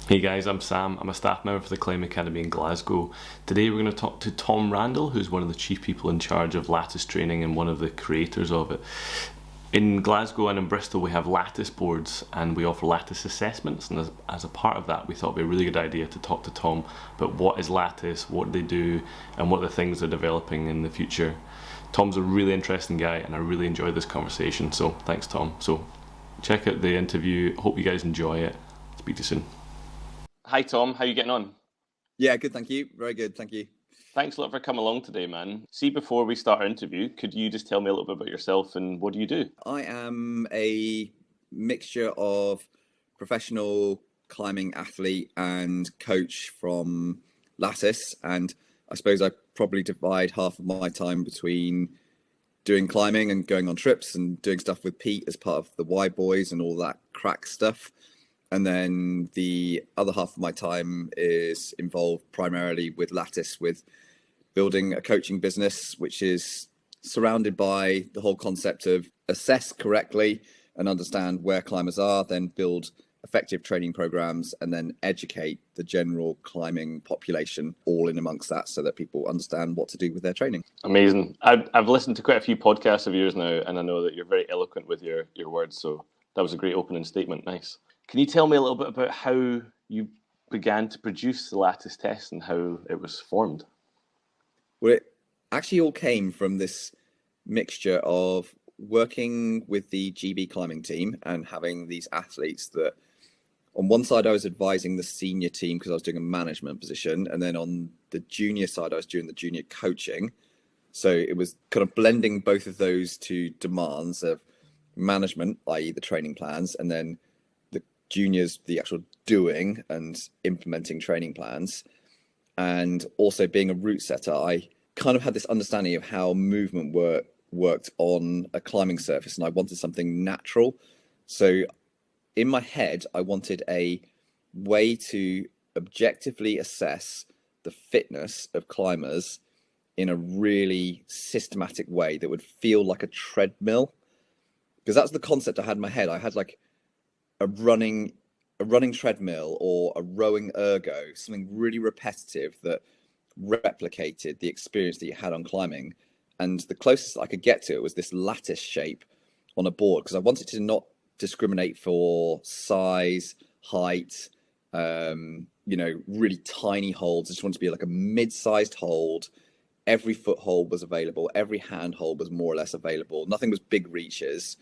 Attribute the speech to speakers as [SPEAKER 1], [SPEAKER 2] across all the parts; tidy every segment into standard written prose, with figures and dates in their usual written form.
[SPEAKER 1] Hey guys, I'm Sam. I'm a staff member for the Climb Academy in Glasgow. Today we're going to talk to Tom Randall, who's one of the chief people in charge of Lattice Training and one of the creators of it. In Glasgow and in Bristol we have lattice boards and we offer lattice assessments, and as a part of that we thought it would be a really good idea to talk to Tom about what is lattice, what they do and what the things they're developing in the future. Tom's a really interesting guy and I really enjoyed this conversation, so thanks Tom. So check out the interview, hope you guys enjoy it. Speak to you soon. Hi Tom, how are you getting on?
[SPEAKER 2] Yeah, good, thank you. Very good, thank you.
[SPEAKER 1] Thanks a lot for coming along today, man. See, before we start our interview, could you just tell me a little bit about yourself and what do you do?
[SPEAKER 2] I am a mixture of professional climbing athlete and coach from Lattice, and I suppose I probably divide half of my time between doing climbing and going on trips and doing stuff with Pete as part of the Y Boys and all that crack stuff. And then the other half of my time is involved primarily with Lattice, with building a coaching business, which is surrounded by the whole concept of assess correctly and understand where climbers are, then build effective training programs, and then educate the general climbing population all in amongst that so that people understand what to do with their training.
[SPEAKER 1] Amazing. I've listened to quite a few podcasts of yours now, and I know that you're very eloquent with your words, so that was a great opening statement. Nice. Can you tell me a little bit about how you began to produce the Lattice test and how it was formed?
[SPEAKER 2] Well, it actually all came from this mixture of working with the GB climbing team and having these athletes that on one side I was advising the senior team because I was doing a management position, and then on the junior side I was doing the junior coaching. So it was kind of blending both of those two demands of management, i.e. the training plans, and then juniors, the actual doing and implementing training plans. And also being a route setter, I kind of had this understanding of how movement worked on a climbing surface, and I wanted something natural. So in my head, I wanted a way to objectively assess the fitness of climbers in a really systematic way that would feel like a treadmill, because that's the concept I had in my head. I had like a running treadmill or a rowing ergo, something really repetitive that replicated the experience that you had on climbing. And the closest I could get to it was this lattice shape on a board, because I wanted to not discriminate for size, height, really tiny holds. I just wanted to be like a mid-sized hold. Every foothold was available. Every handhold was more or less available. Nothing was big reaches.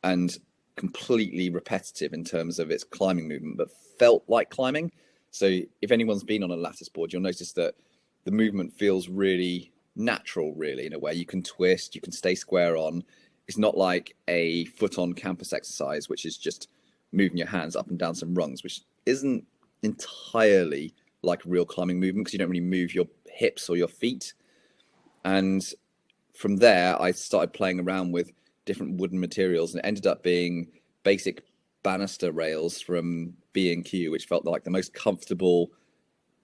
[SPEAKER 2] And completely repetitive in terms of its climbing movement, but felt like climbing. So if anyone's been on a lattice board, you'll notice that the movement feels really natural, really, in a way. You can twist, you can stay square on. It's not like a foot-on campus exercise, which is just moving your hands up and down some rungs, which isn't entirely like real climbing movement because you don't really move your hips or your feet. And from there, I started playing around with different wooden materials, and it ended up being basic banister rails from B&Q, which felt like the most comfortable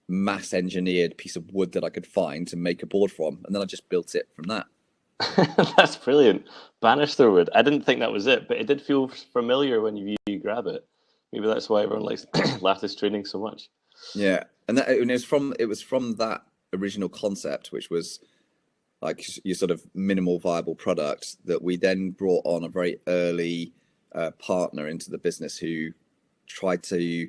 [SPEAKER 2] mass engineered piece of wood that I could find to make a board from, and then I just built it from that.
[SPEAKER 1] That's brilliant. Banister wood. I didn't think that was it, but it did feel familiar when you grab it. Maybe that's why everyone likes Lattice Training so much.
[SPEAKER 2] Yeah, and it was from that original concept, which was like your sort of minimal viable product, that we then brought on a very early partner into the business who tried to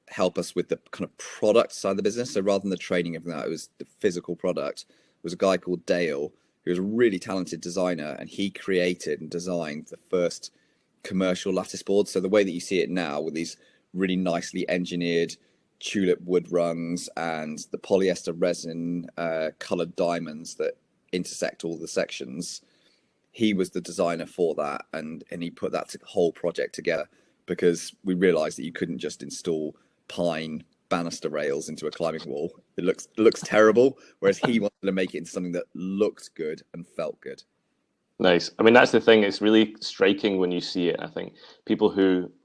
[SPEAKER 2] help us with the kind of product side of the business. So rather than the training of that, it was the physical product. It was a guy called Dale, who was a really talented designer, and he created and designed the first commercial lattice board. So the way that you see it now, with these really nicely engineered tulip wood rungs and the polyester resin colored diamonds that intersect all the sections, he was the designer for that, and he put that whole project together because we realized that you couldn't just install pine banister rails into a climbing wall. It looks terrible, whereas he wanted to make it into something that looked good and felt good.
[SPEAKER 1] Nice. I mean, that's the thing. It's really striking when you see it. I think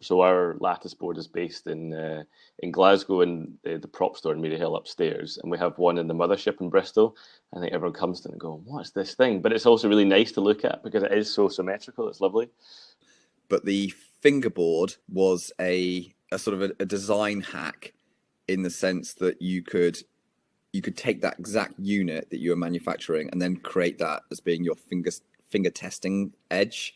[SPEAKER 1] so our lattice board is based in Glasgow in the prop store in Maryhill upstairs, and we have one in the mothership in Bristol. I think everyone comes to it and go, "What's this thing?" But it's also really nice to look at because it is so symmetrical. It's lovely.
[SPEAKER 2] But the fingerboard was a sort of a design hack in the sense that you could take that exact unit that you were manufacturing and then create that as being your finger testing edge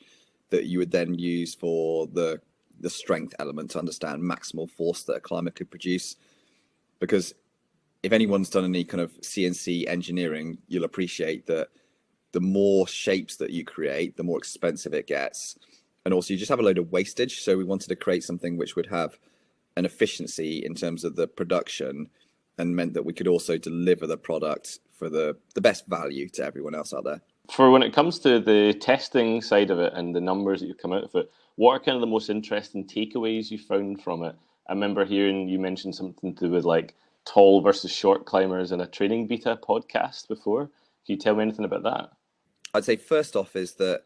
[SPEAKER 2] that you would then use for the strength element to understand maximal force that a climber could produce. Because if anyone's done any kind of CNC engineering, you'll appreciate that the more shapes that you create, the more expensive it gets. And also you just have a load of wastage. So we wanted to create something which would have an efficiency in terms of the production and meant that we could also deliver the product for the best value to everyone else out there.
[SPEAKER 1] For when it comes to the testing side of it and the numbers that you've come out of it, what are kind of the most interesting takeaways you found from it? I remember hearing you mention something to do with like tall versus short climbers in a training beta podcast before. Can you tell me anything about that?
[SPEAKER 2] I'd say first off is that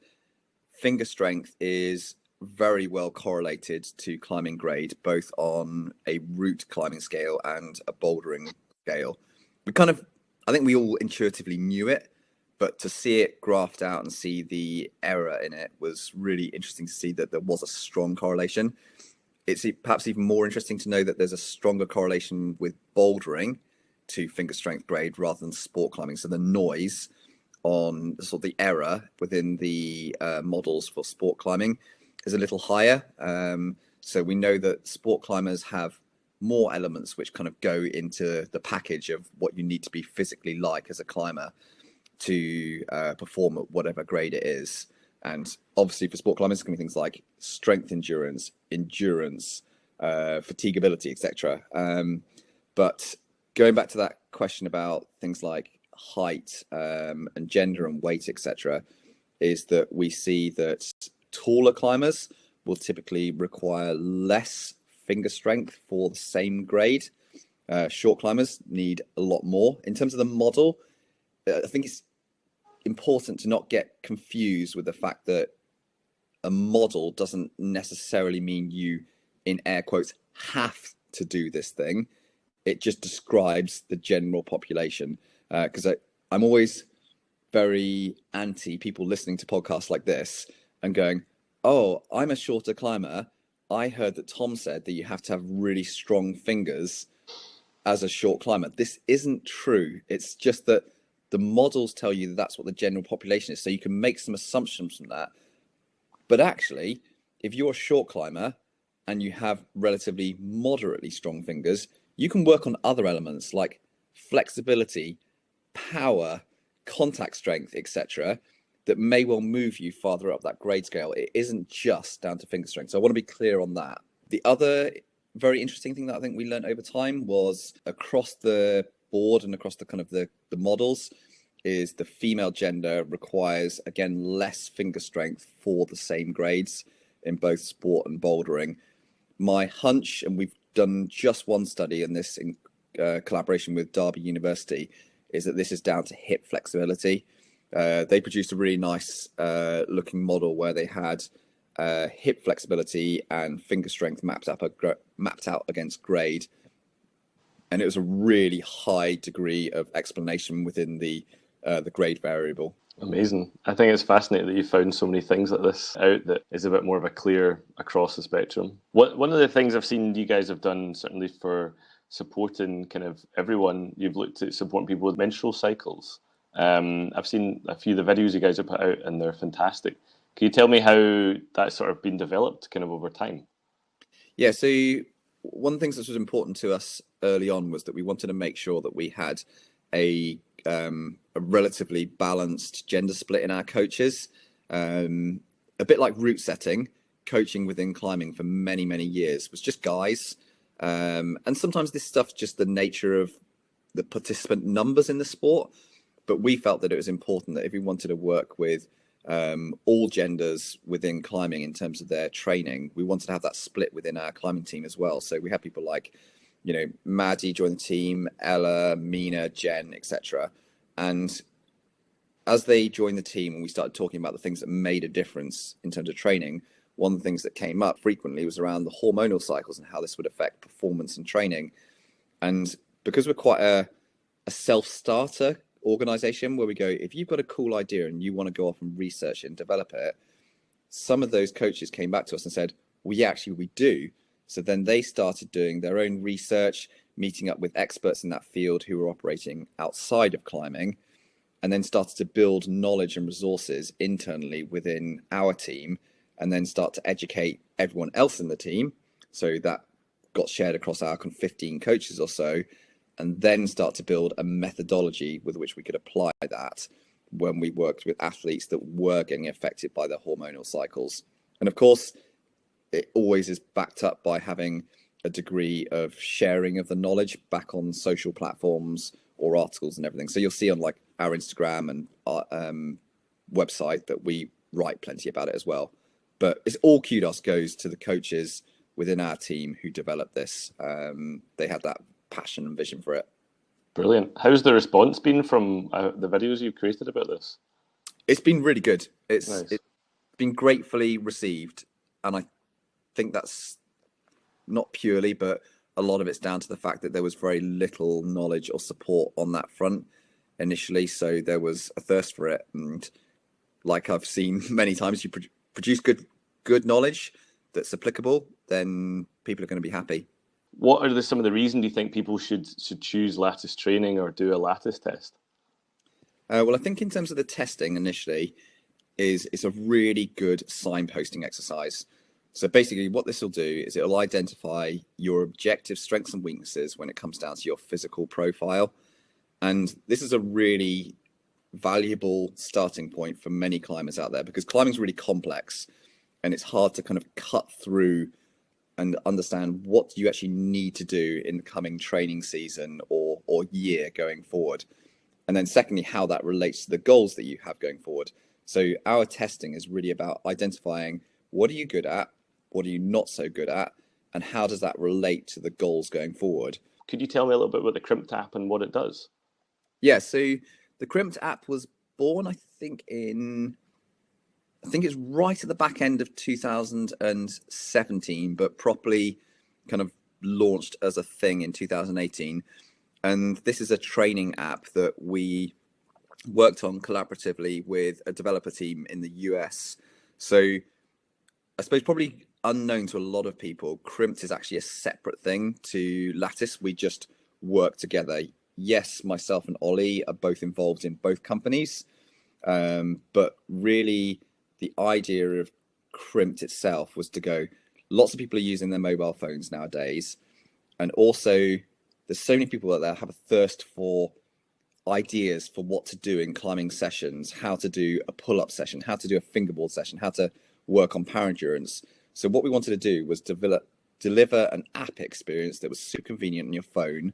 [SPEAKER 2] finger strength is very well correlated to climbing grade, both on a route climbing scale and a bouldering scale. I think we all intuitively knew it, but to see it graphed out and see the error in it was really interesting to see that there was a strong correlation. It's perhaps even more interesting to know that there's a stronger correlation with bouldering to finger strength grade rather than sport climbing. So the noise on sort of the error within the models for sport climbing is a little higher. So we know that sport climbers have more elements which kind of go into the package of what you need to be physically like as a climber to perform at whatever grade it is. And obviously for sport climbers, it's going to be things like strength endurance, fatigability, etc. But going back to that question about things like height and gender and weight, etc., is that we see that taller climbers will typically require less finger strength for the same grade. Short climbers need a lot more. In terms of the model, I think it's important to not get confused with the fact that a model doesn't necessarily mean you, in air quotes, have to do this thing. It just describes the general population. Because I'm always very anti people listening to podcasts like this and going, oh, I'm a shorter climber. I heard that Tom said that you have to have really strong fingers as a short climber. This isn't true. It's just that the models tell you that that's what the general population is. So you can make some assumptions from that. But actually, if you're a short climber and you have relatively moderately strong fingers, you can work on other elements like flexibility, power, contact strength, etc., that may well move you farther up that grade scale. It isn't just down to finger strength. So I want to be clear on that. The other very interesting thing that I think we learned over time was across the board and across the kind of the models is the female gender requires, again, less finger strength for the same grades in both sport and bouldering. My hunch, and we've done just one study in this in collaboration with Derby University, is that this is down to hip flexibility. They produced a really nice looking model where they had hip flexibility and finger strength mapped out against grade. And it was a really high degree of explanation within the grade variable.
[SPEAKER 1] Amazing. I think it's fascinating that you found so many things like this out that is a bit more of a clear across the spectrum. One of the things I've seen you guys have done, certainly for supporting kind of everyone, you've looked at supporting people with menstrual cycles. I've seen a few of the videos you guys have put out and they're fantastic. Can you tell me how that's sort of been developed kind of over time?
[SPEAKER 2] Yeah, so one of the things that was important to us early on was that we wanted to make sure that we had a relatively balanced gender split in our coaches. A bit like route setting, coaching within climbing for many, many years was just guys. And sometimes this stuff's just the nature of the participant numbers in the sport. But we felt that it was important that if we wanted to work with all genders within climbing in terms of their training, we wanted to have that split within our climbing team as well. So we had people like, Maddie join the team, Ella, Mina, Jen, etc. And as they joined the team and we started talking about the things that made a difference in terms of training, one of the things that came up frequently was around the hormonal cycles and how this would affect performance and training. And because we're quite a self-starter organization where we go, if you've got a cool idea and you want to go off and research it and develop it, some of those coaches came back to us and said, well, yeah, actually we do. So then they started doing their own research, meeting up with experts in that field who were operating outside of climbing, and then started to build knowledge and resources internally within our team, and then start to educate everyone else in the team. So that got shared across our 15 coaches or so, and then start to build a methodology with which we could apply that when we worked with athletes that were getting affected by their hormonal cycles. And of course, it always is backed up by having a degree of sharing of the knowledge back on social platforms or articles and everything. So you'll see on like our Instagram and our website that we write plenty about it as well. But it's all kudos goes to the coaches within our team who developed this. They had that passion and vision for it.
[SPEAKER 1] Brilliant. How's the response been from the videos you've created about this?
[SPEAKER 2] It's been really good. It's been gratefully received, and I think that's not purely, but a lot of it's down to the fact that there was very little knowledge or support on that front initially. So there was a thirst for it, and like I've seen many times, you produce good knowledge that's applicable, then people are going to be happy.
[SPEAKER 1] What are some of the reasons you think people should choose Lattice Training or do a Lattice test?
[SPEAKER 2] Well, I think in terms of the testing initially, it's a really good signposting exercise. So basically what this will do is it'll identify your objective strengths and weaknesses when it comes down to your physical profile. And this is a really valuable starting point for many climbers out there, because climbing is really complex and it's hard to kind of cut through and understand what you actually need to do in the coming training season or year going forward. And then secondly, how that relates to the goals that you have going forward. So our testing is really about identifying what are you good at, what are you not so good at, and how does that relate to the goals going forward.
[SPEAKER 1] Could you tell me a little bit about the Crimped app and what it does?
[SPEAKER 2] Yeah, so the Crimped app was born, I think it's right at the back end of 2017, but properly kind of launched as a thing in 2018. And this is a training app that we worked on collaboratively with a developer team in the US. So I suppose probably unknown to a lot of people, Crimped is actually a separate thing to Lattice. We just work together. Yes, myself and Ollie are both involved in both companies, but really the idea of Crimped itself was to go, lots of people are using their mobile phones nowadays. And also there's so many people out there have a thirst for ideas for what to do in climbing sessions, how to do a pull-up session, how to do a fingerboard session, how to work on power endurance. So what we wanted to do was deliver an app experience that was super convenient on your phone,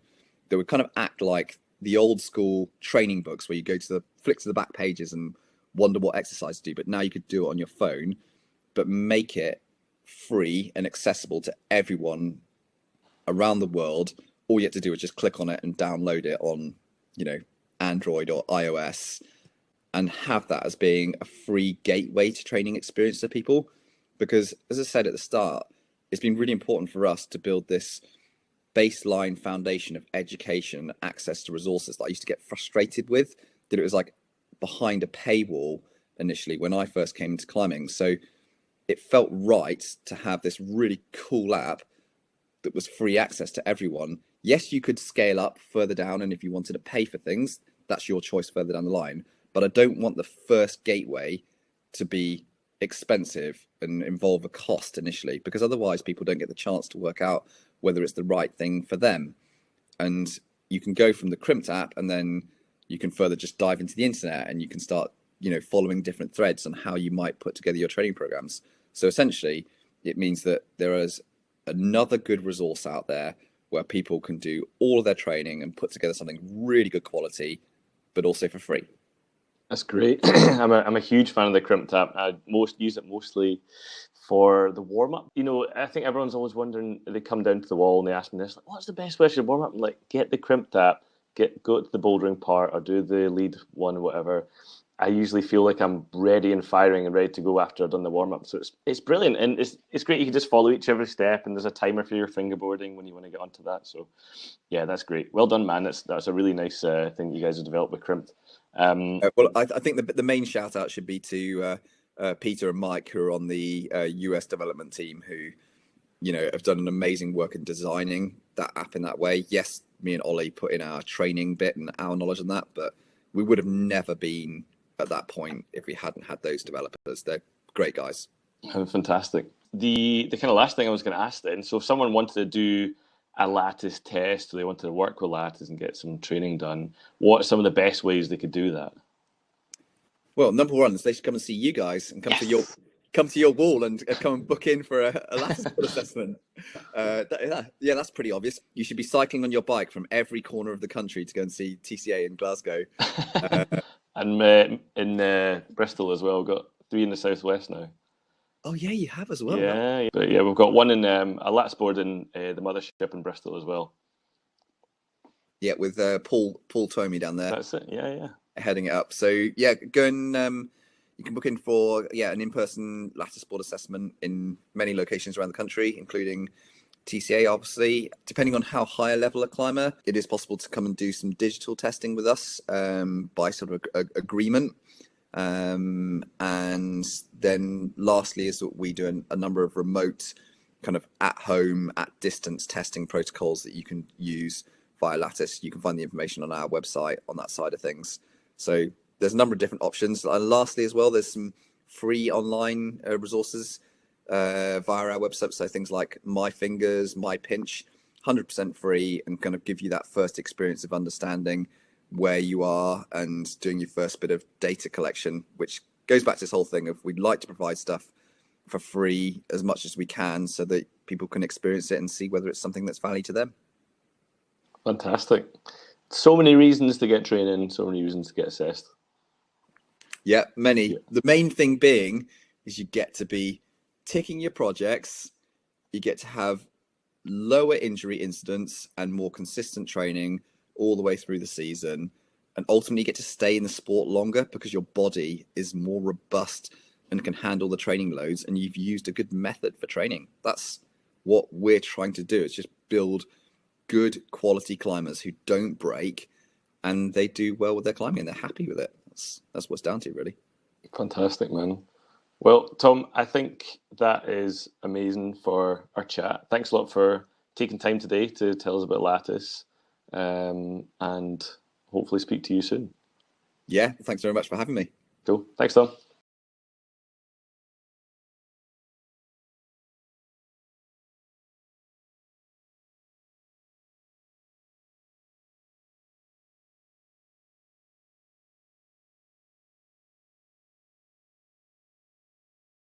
[SPEAKER 2] that would kind of act like the old school training books where you go to flick to the back pages and wonder what exercise to do, but now you could do it on your phone, but make it free and accessible to everyone around the world. All you have to do is just click on it and download it on, Android or iOS, and have that as being a free gateway to training experience for people. Because as I said at the start, it's been really important for us to build this baseline foundation of education and access to resources that I used to get frustrated with, that it was like behind a paywall initially when I first came into climbing. So it felt right to have this really cool app that was free access to everyone. Yes, you could scale up further down, and if you wanted to pay for things, that's your choice further down the line. But I don't want the first gateway to be expensive and involve a cost initially, because otherwise people don't get the chance to work out whether it's the right thing for them. And you can go from the Crimped app, and then you can further just dive into the internet, and you can start, following different threads on how you might put together your training programs. So essentially, it means that there is another good resource out there where people can do all of their training and put together something really good quality, but also for free.
[SPEAKER 1] That's great. I'm a huge fan of the Crimped app. I use it mostly for the warm-up. I think everyone's always wondering, they come down to the wall and they ask me this, like, what's the best way to warm up? I'm like, get the Crimped app, go to the bouldering part or do the lead one, whatever. I usually feel like I'm ready and firing and ready to go after I've done the warm-up. So it's brilliant, and it's great. You can just follow every step, and there's a timer for your fingerboarding when you want to get onto that. So yeah, that's great. Well done, man. That's a really nice thing you guys have developed with Crimped.
[SPEAKER 2] Well, I think the main shout out should be to Peter and Mike, who are on the US development team, who have done an amazing work in designing that app in that way. Yes, me and Ollie put in our training bit and our knowledge on that, but we would have never been at that point if we hadn't had those developers. They're great guys.
[SPEAKER 1] Fantastic. The kind of last thing I was going to ask then, so if someone wanted to do a Lattice test, or they wanted to work with Lattice and get some training done, what are some of the best ways they could do that?
[SPEAKER 2] Well, number one is they should come and see you guys and come to your wall and come and book in for a Lattice assessment. That's pretty obvious. You should be cycling on your bike from every corner of the country to go and see TCA in Glasgow.
[SPEAKER 1] And in Bristol as well. We've got 3 in the southwest now.
[SPEAKER 2] Oh yeah, you have as well.
[SPEAKER 1] Yeah, but yeah, we've got one in a Lattice board in the mothership in Bristol as well.
[SPEAKER 2] Yeah, with Paul Tomey down there.
[SPEAKER 1] That's it. Yeah.
[SPEAKER 2] Heading it up. So yeah, go and you can book in for an in-person Lattice board assessment in many locations around the country, including TCA, obviously. Depending on how high a level a climber, it is possible to come and do some digital testing with us by sort of agreement. And then lastly is that we do a number of remote kind of at home, at distance testing protocols that you can use via Lattice. You can find the information on our website on that side of things. So there's a number of different options. And lastly as well, there's some free online resources via our website. So things like My Fingers, My Pinch, 100% free, and kind of give you that first experience of understanding where you are and doing your first bit of data collection, which goes back to this whole thing of we'd like to provide stuff for free as much as we can so that people can experience it and see whether it's something that's value to them.
[SPEAKER 1] Fantastic. So many reasons to get training, so many reasons to get assessed.
[SPEAKER 2] Yeah, many. Yeah. The main thing being is you get to be ticking your projects, you get to have lower injury incidents and more consistent training all the way through the season, and ultimately get to stay in the sport longer because your body is more robust and can handle the training loads, and you've used a good method for training. That's what we're trying to do. It's just build good quality climbers who don't break and they do well with their climbing and they're happy with it. That's what it's down to, really.
[SPEAKER 1] Fantastic, man. Well, Tom, I think that is amazing for our chat. Thanks a lot for taking time today to tell us about Lattice, and hopefully speak to you soon.
[SPEAKER 2] Yeah, thanks very much for having me.
[SPEAKER 1] Cool. Thanks, Tom.